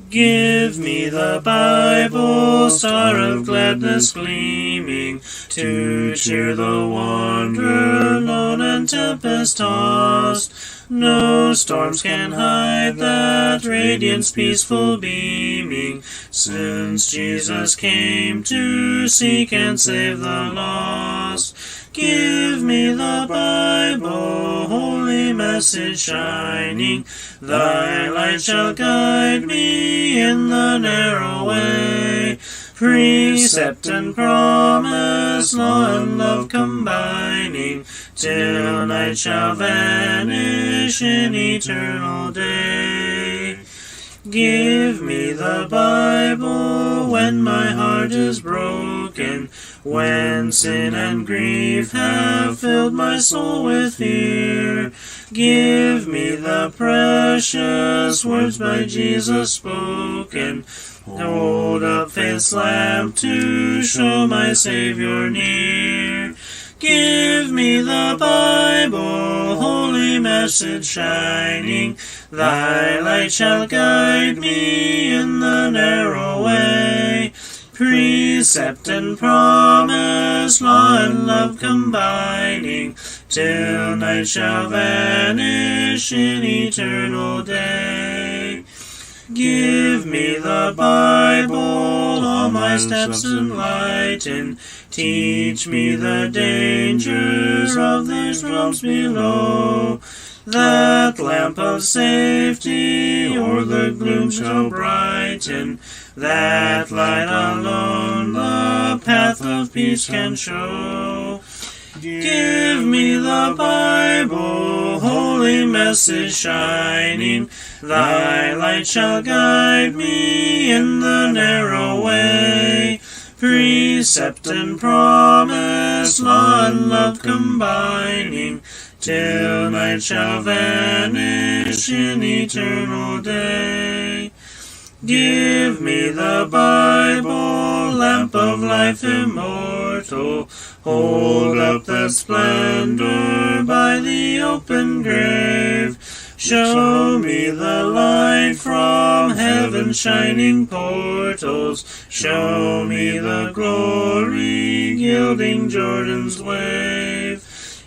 Give me the Bible, star of gladness gleaming, to cheer the wanderer lone and tempest-tossed. No storms can hide that radiance peaceful beaming, since Jesus came to seek and save the lost. Give me the Bible, holy message shining, thy light shall guide me in the narrow way. Precept and promise, law and love combining, till night shall vanish in eternal day. Give me the Bible when my heart is broken, when sin and grief have filled my soul with fear. Give me the precious words by Jesus spoken. Hold up faith's lamp to show my Savior near. Give me the Bible, holy message shining, thy light shall guide me in the narrow way. Precept and promise, law and love combining, till night shall vanish in eternal day. Give me the Bible, all my steps enlighten, teach me the dangers of these realms below. That lamp of safety o'er the gloom shall brighten, that light alone the path of peace can show. Give me the Bible, holy message shining, thy light shall guide me in the narrow way. Precept and promise, law and love combining, till night shall vanish in eternal day. Give me the Bible, lamp of life immortal, hold up that splendor by the open grave. Show me the light from heaven's shining portals, show me the glory gilding Jordan's wave.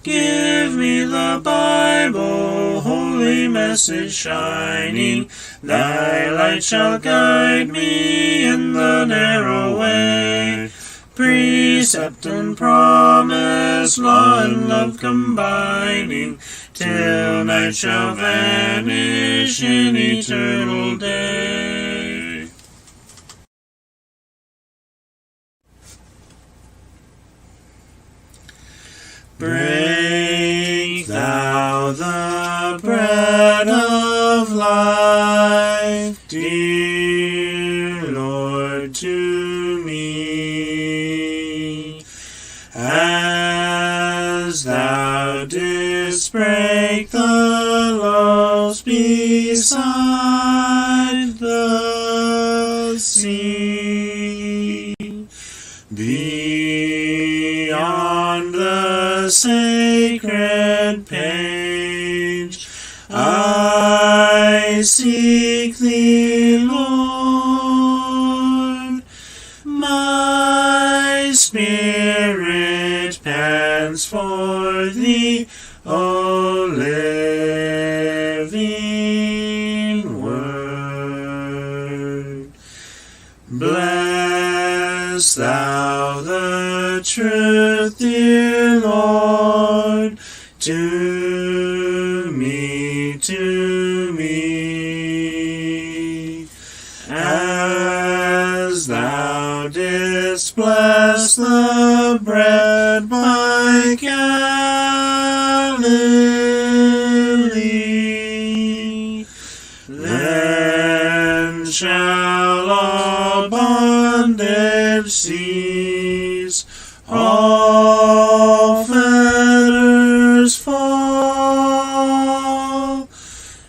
Give me the Bible, holy message shining, thy light shall guide me in the narrow way. Precept and promise, law and love combining, till night shall vanish in eternal day. Break thou the bread of life, dear Lord, to me, as thou didst break the loaves beside the sea. Beyond the sacred page, I seek thee, Lord. My spirit pants for thee, O living word. Bless thou the truth, dear Lord, to me, as thou didst bless the bread by Galilee. Then shall all bondage cease, all fetters fall,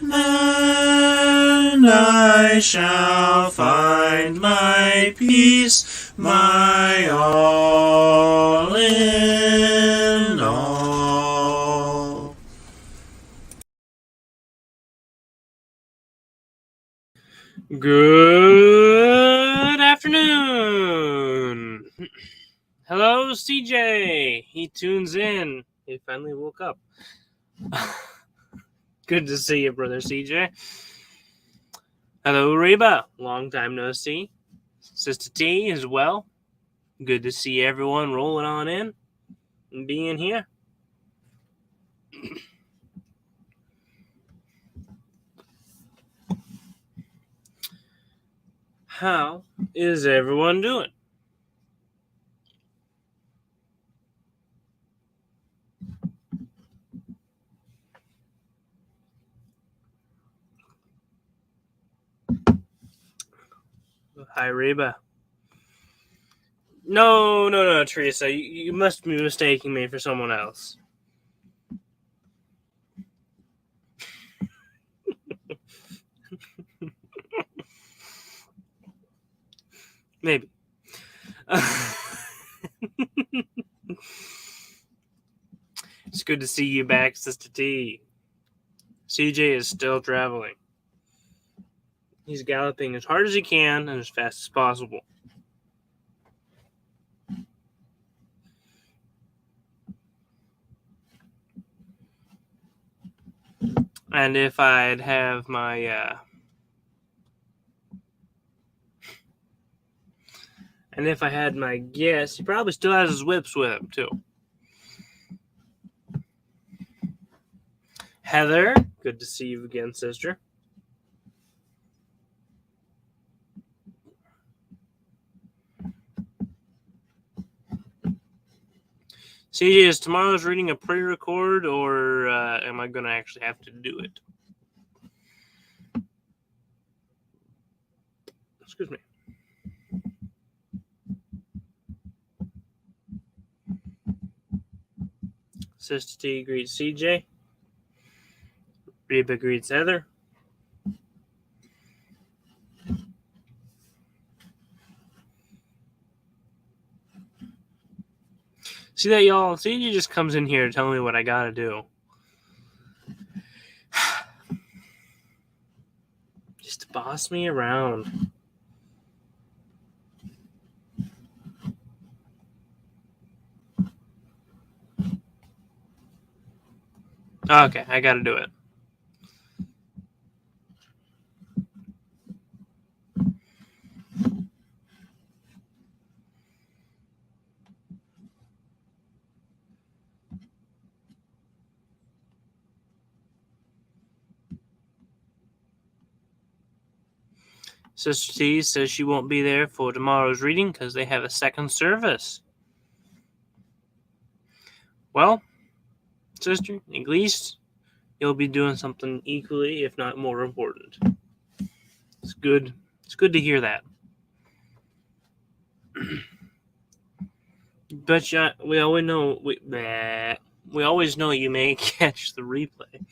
and I shall find my peace, my all in all. Good afternoon. Hello, CJ. He tunes in. He finally woke up. Good to see you, brother CJ. Hello, Reba. Long time no see. Sister T as well. Good to see everyone rolling on in and being here. How is everyone doing? Hi, Reba. No, Teresa. You must be mistaking me for someone else. Maybe. It's good to see you back, Sister T. CJ is still traveling. He's galloping as hard as he can and as fast as possible. And if I'd have my and if I had my guess, he probably still has his whips with him too. Heather, good to see you again, sister. CJ, is tomorrow's reading a pre-record, or am I going to actually have to do it? Excuse me. Sister T greets CJ. Reba greets Heather. See that, y'all? CJ just comes in here telling me what I gotta do. Just to boss me around. Okay, I gotta do it. Sister T says she won't be there for tomorrow's reading because they have a second service. Well, sister, at least you'll be doing something equally, if not more important. It's good. It's good to hear that. But we always know we always know you may catch the replay.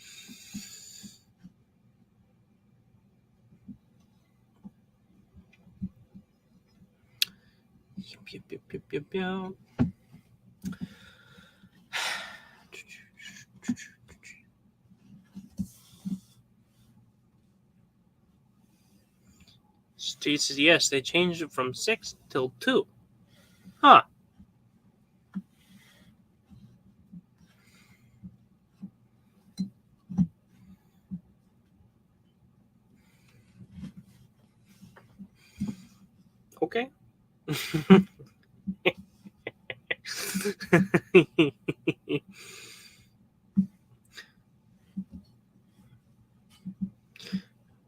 Steve says yes, they changed it from 6 till 2. Huh. Okay.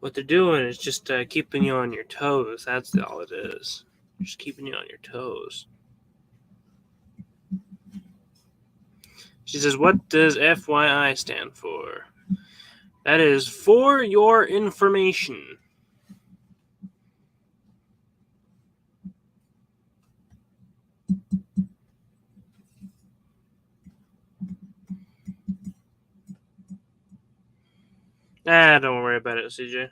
What they're doing is just keeping you on your toes. That's all it is. Just keeping you on your toes. She says, what does FYI stand for? That is for your information. Don't worry about it, CJ.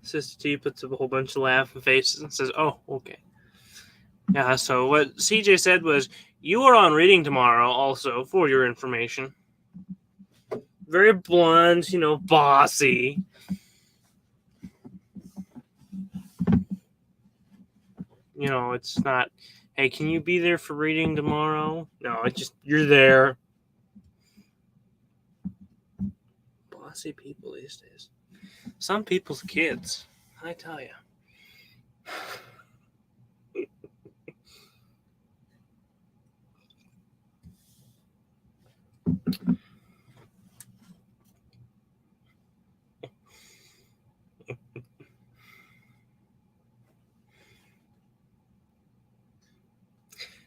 Sister T puts up a whole bunch of laughing faces and says, oh, okay. Yeah, so what CJ said was, you are on reading tomorrow also, for your information. Very blunt, bossy. It's not, hey, can you be there for reading tomorrow? No, it's just, you're there. Bossy people these days. Some people's kids, I tell you.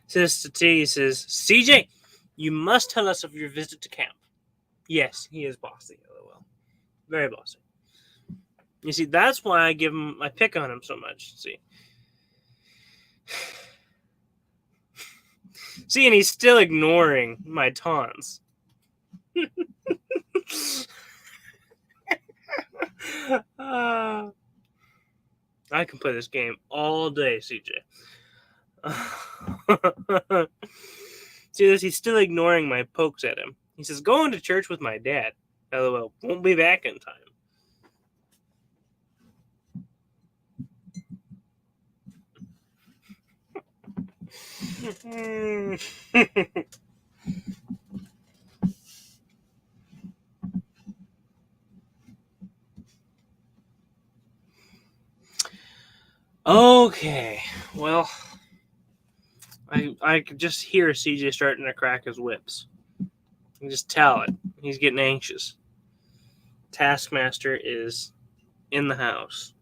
Sister T says, CJ, you must tell us of your visit to camp. Yes, he is bossy, LOL. Very bossy. You see, that's why I pick on him so much. See, and he's still ignoring my taunts. I can play this game all day, CJ. See this? He's still ignoring my pokes at him. He says, going to church with my dad. LOL. Won't be back in time. Okay. Well, I could just hear CJ starting to crack his whips. You can just tell it. He's getting anxious. Taskmaster is in the house.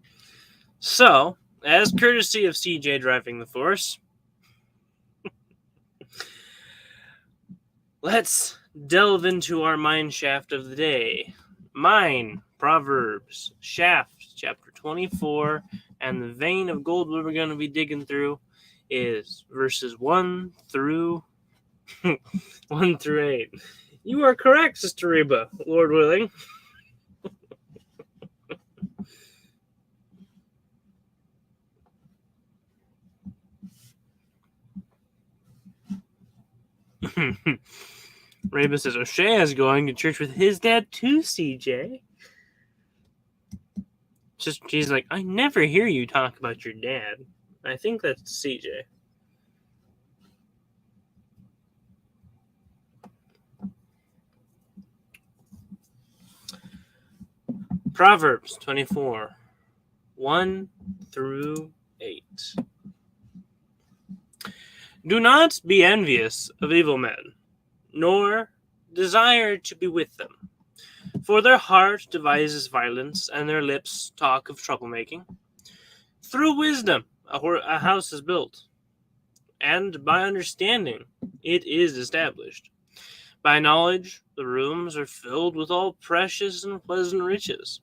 So, as courtesy of CJ driving the force, let's delve into our mine shaft of the day. Mine, Proverbs, shaft, chapter 24, and the vein of gold we're going to be digging through is verses 1 through 1 through 8. You are correct, Sister Reba, Lord willing. Reba says O'Shea is going to church with his dad too, CJ. She's like, I never hear you talk about your dad. I think that's CJ. Proverbs 24, 1 through 8. Do not be envious of evil men, nor desire to be with them. For their heart devises violence, and their lips talk of troublemaking. Through wisdom a house is built, and by understanding it is established. By knowledge the rooms are filled with all precious and pleasant riches.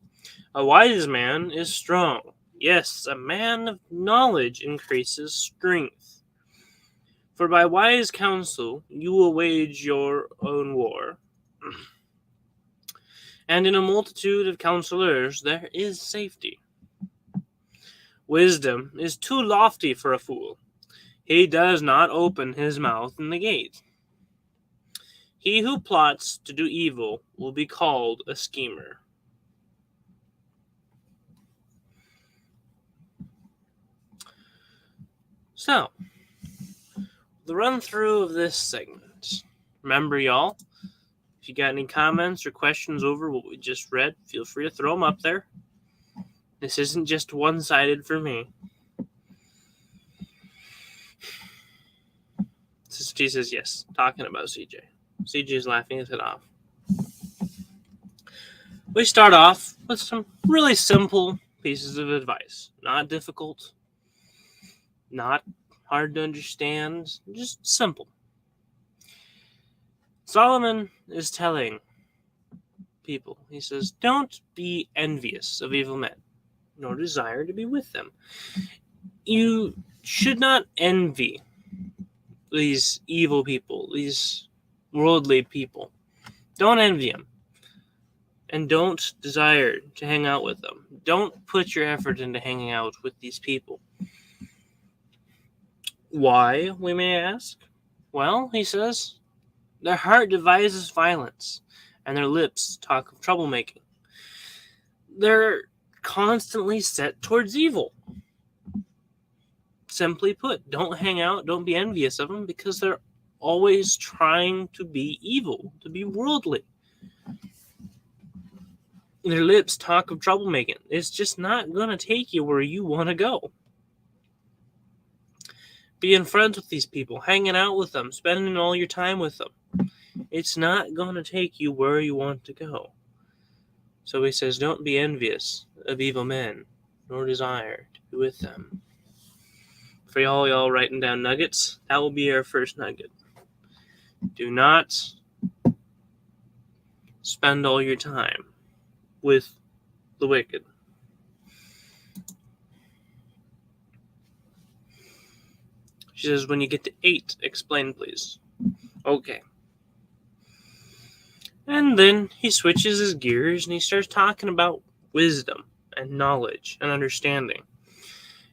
A wise man is strong. Yes, a man of knowledge increases strength. For by wise counsel you will wage your own war. And in a multitude of counselors there is safety. Wisdom is too lofty for a fool. He does not open his mouth in the gate. He who plots to do evil will be called a schemer. So, the run through of this segment. Remember, y'all, if you got any comments or questions over what we just read, feel free to throw them up there. This isn't just one-sided for me. Sister T says yes, talking about CJ. CJ's laughing his head off. We start off with some really simple pieces of advice. Not difficult, not hard to understand, just simple. Solomon is telling people, he says, don't be envious of evil men, nor desire to be with them. You should not envy these evil people, these worldly people. Don't envy them. And don't desire to hang out with them. Don't put your effort into hanging out with these people. Why, we may ask? Well, he says, their heart devises violence, and their lips talk of troublemaking. They're constantly set towards evil. Simply put, don't hang out, don't be envious of them, because they're always trying to be evil, to be worldly. Their lips talk of troublemaking. It's just not going to take you where you want to go. Being friends with these people, hanging out with them, spending all your time with them, it's not going to take you where you want to go. So he says, don't be envious of evil men, nor desire to be with them. For y'all writing down nuggets, that will be our first nugget. Do not spend all your time with the wicked. She says, when you get to 8, explain, please. Okay. And then he switches his gears and he starts talking about wisdom and knowledge and understanding.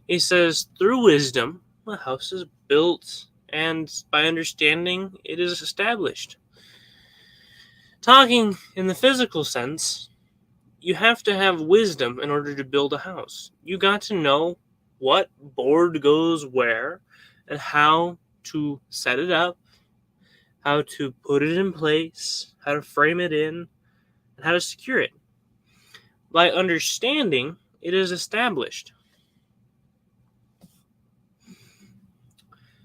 He says, through wisdom, a house is built, and by understanding, it is established. Talking in the physical sense, you have to have wisdom in order to build a house. You got to know what board goes where and how to set it up, how to put it in place, how to frame it in, and how to secure it. By understanding, it is established.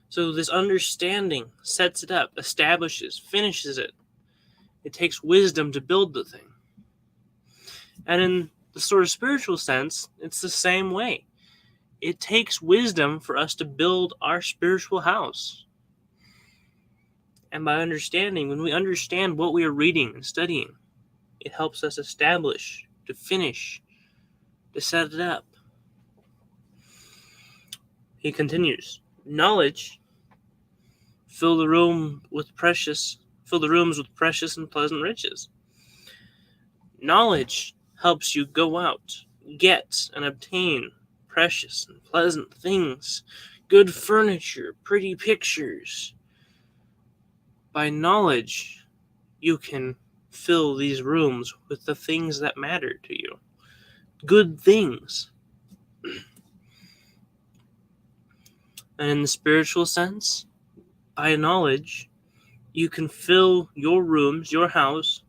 So this understanding sets it up, establishes, finishes it. It takes wisdom to build the thing. And in the sort of spiritual sense, it's the same way. It takes wisdom for us to build our spiritual house. And by understanding, when we understand what we are reading and studying, it helps us establish, to finish, to set it up. He continues, knowledge fill the rooms with precious and pleasant riches. Knowledge helps you go out, get and obtain precious and pleasant things, good furniture, pretty pictures. By knowledge, you can fill these rooms with the things that matter to you. Good things. And in the spiritual sense, by knowledge, you can fill your rooms, your house,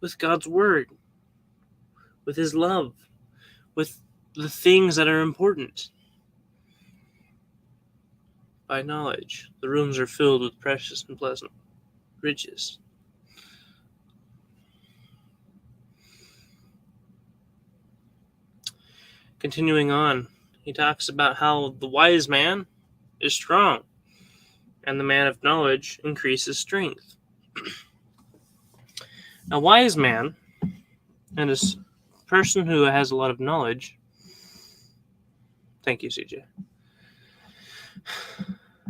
with God's Word, with His love, with the things that are important. By knowledge, the rooms are filled with precious and pleasant riches. Continuing on, he talks about how the wise man is strong, and the man of knowledge increases strength. A wise man and a person who has a lot of knowledge. Thank you, CJ.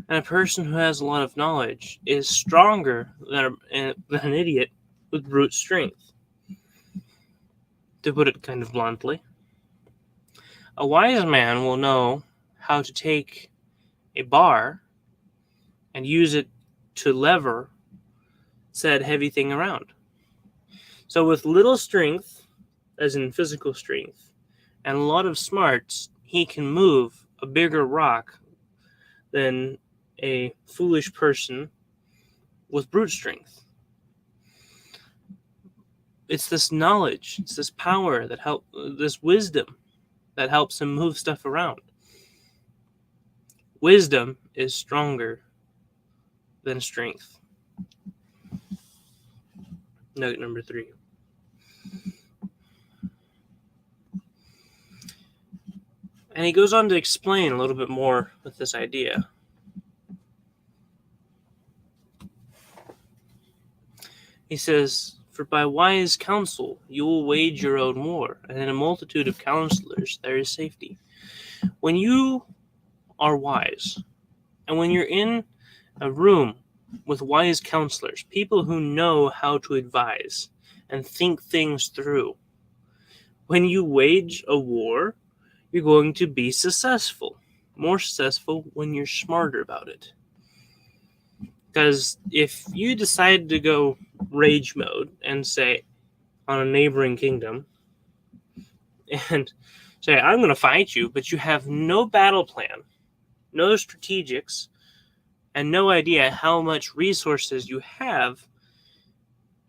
And a person who has a lot of knowledge is stronger than an idiot with brute strength. To put it kind of bluntly, a wise man will know how to take a bar and use it to lever said heavy thing around. So with little strength, as in physical strength, and a lot of smarts, he can move a bigger rock than a foolish person with brute strength. It's this knowledge, it's this power that this wisdom that helps him move stuff around. Wisdom is stronger than strength. Nugget number 3. And he goes on to explain a little bit more with this idea. He says, for by wise counsel you will wage your own war, and in a multitude of counselors there is safety. When you are wise, and when you're in a room with wise counselors, people who know how to advise and think things through, when you wage a war, you're going to be successful. more successful when you're smarter about it. Because if you decide to go rage mode and say on a neighboring kingdom and say, I'm going to fight you, but you have no battle plan, no strategics, and no idea how much resources you have,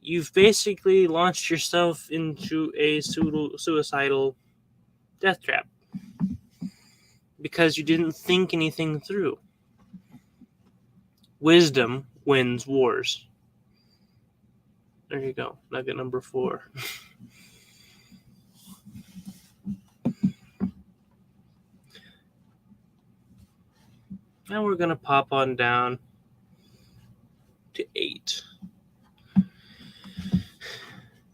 you've basically launched yourself into a suicidal death trap because you didn't think anything through. Wisdom wins wars. There you go. Nugget number 4. Now we're going to pop on down to 8.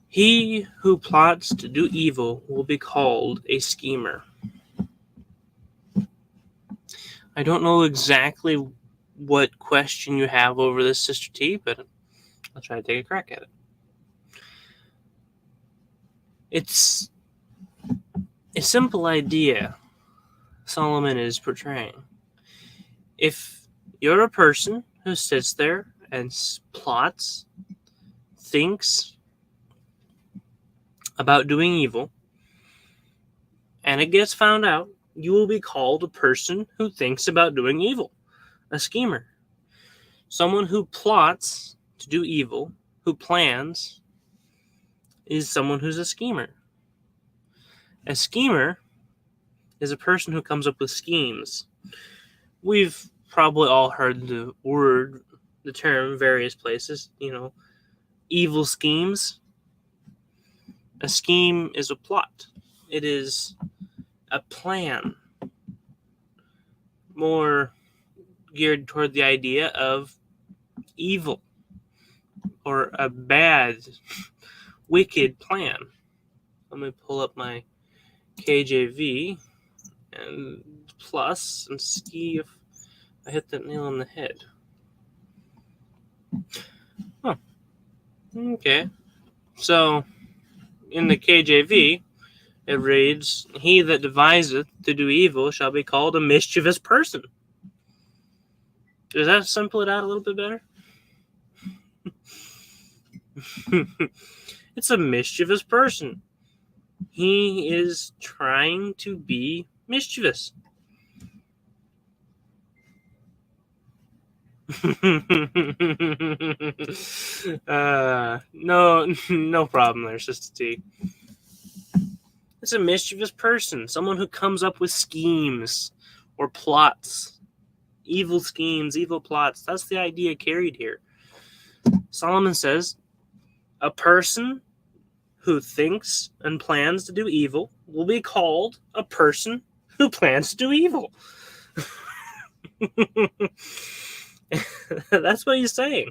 He who plots to do evil will be called a schemer. I don't know exactly what question you have over this, Sister T, but I'll try to take a crack at it. It's a simple idea Solomon is portraying. If you're a person who sits there and plots, thinks about doing evil, and it gets found out, you will be called a person who thinks about doing evil, a schemer. Someone who plots to do evil, who plans, is someone who's a schemer. A schemer is a person who comes up with schemes. We've probably all heard the term, various places, evil schemes. A scheme is a plot. It is a plan, more geared toward the idea of evil or a bad, wicked plan. Let me pull up my KJV and plus and see if I hit that nail on the head. Oh, okay. So, in the KJV, it reads, he that deviseth to do evil shall be called a mischievous person. Does that simple it out a little bit better? It's a mischievous person. He is trying to be mischievous. No problem there, Sister T. It's a mischievous person, someone who comes up with schemes or plots, evil schemes, evil plots. That's the idea carried here. Solomon says, a person who thinks and plans to do evil will be called a person who plans to do evil. That's what he's saying.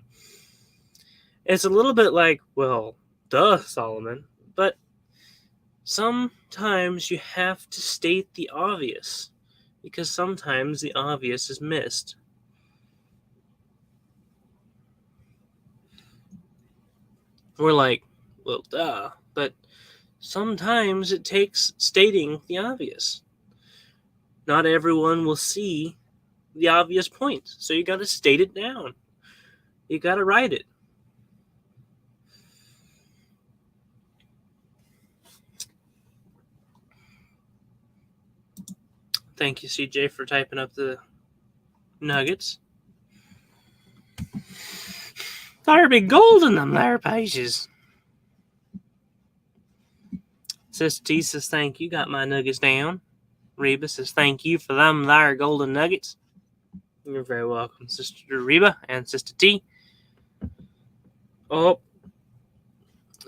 It's a little bit like, well, duh, Solomon, but sometimes you have to state the obvious, because sometimes the obvious is missed. We're like, well, duh, but sometimes it takes stating the obvious. Not everyone will see the obvious point, so you got to state it down. You got to write it. Thank you, CJ, for typing up the nuggets. There'll be gold in them there pages. Sister T says, thank you, got my nuggets down. Reba says, thank you for them there golden nuggets. You're very welcome, Sister Reba and Sister T. Oh,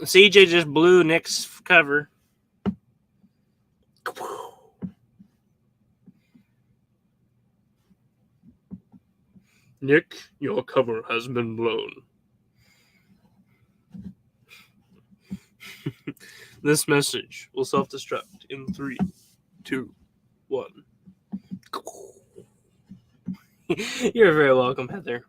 CJ just blew Nick's cover. Nick, your cover has been blown. This message will self-destruct in 3, 2, 1. You're very welcome, Heather.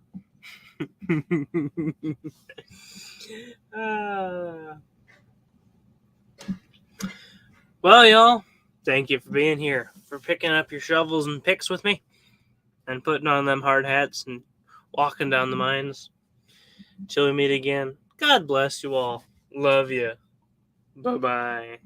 Well, y'all, thank you for being here. for picking up your shovels and picks with me and putting on them hard hats and walking down the mines. Till we meet again, God bless you all. Love you. Bye-bye.